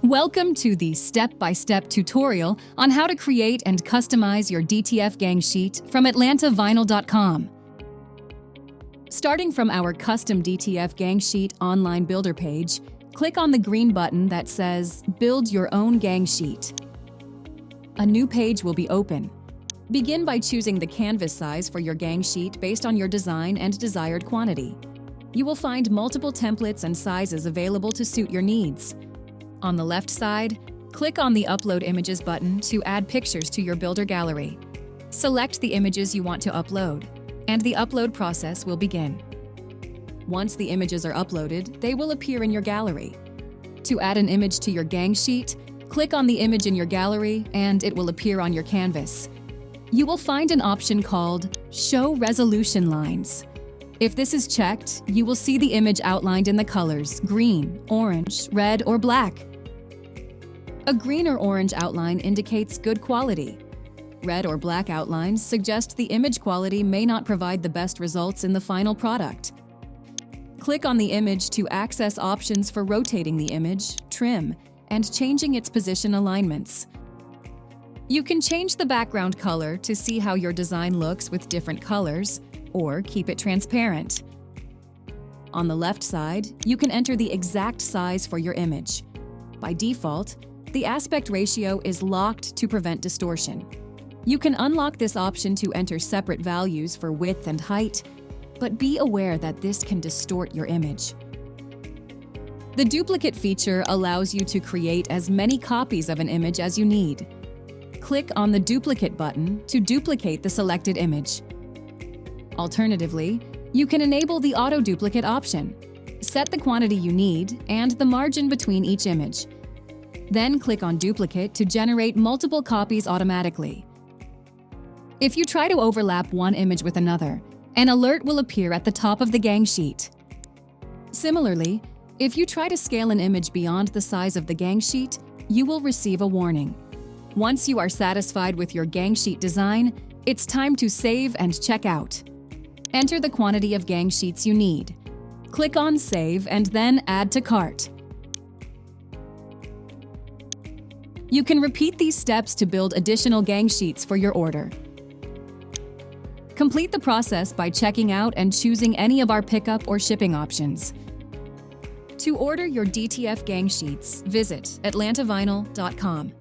Welcome to the step-by-step tutorial on how to create and customize your DTF gang sheet from atlantavinyl.com. Starting from our custom DTF gang sheet online builder page, click on the green button that says Build Your Own Gang Sheet. A new page will be open. Begin by choosing the canvas size for your gang sheet based on your design and desired quantity. You will find multiple templates and sizes available to suit your needs. On the left side, click on the Upload Images button to add pictures to your builder gallery. Select the images you want to upload, and the upload process will begin. Once the images are uploaded, they will appear in your gallery. To add an image to your gang sheet, click on the image in your gallery and it will appear on your canvas. You will find an option called Show Resolution Lines. If this is checked, you will see the image outlined in the colors green, orange, red, or black. A green or orange outline indicates good quality. Red or black outlines suggest the image quality may not provide the best results in the final product. Click on the image to access options for rotating the image, trim, and changing its position alignments. You can change the background color to see how your design looks with different colors, or keep it transparent. On the left side, you can enter the exact size for your image. By default, the aspect ratio is locked to prevent distortion. You can unlock this option to enter separate values for width and height, but be aware that this can distort your image. The duplicate feature allows you to create as many copies of an image as you need. Click on the Duplicate button to duplicate the selected image. Alternatively, you can enable the Auto Duplicate option. Set the quantity you need and the margin between each image. Then click on Duplicate to generate multiple copies automatically. If you try to overlap one image with another, an alert will appear at the top of the gang sheet. Similarly, if you try to scale an image beyond the size of the gang sheet, you will receive a warning. Once you are satisfied with your gang sheet design, it's time to save and check out. Enter the quantity of gang sheets you need. Click on Save and then Add to Cart. You can repeat these steps to build additional gang sheets for your order. Complete the process by checking out and choosing any of our pickup or shipping options. To order your DTF gang sheets, visit atlantavinyl.com.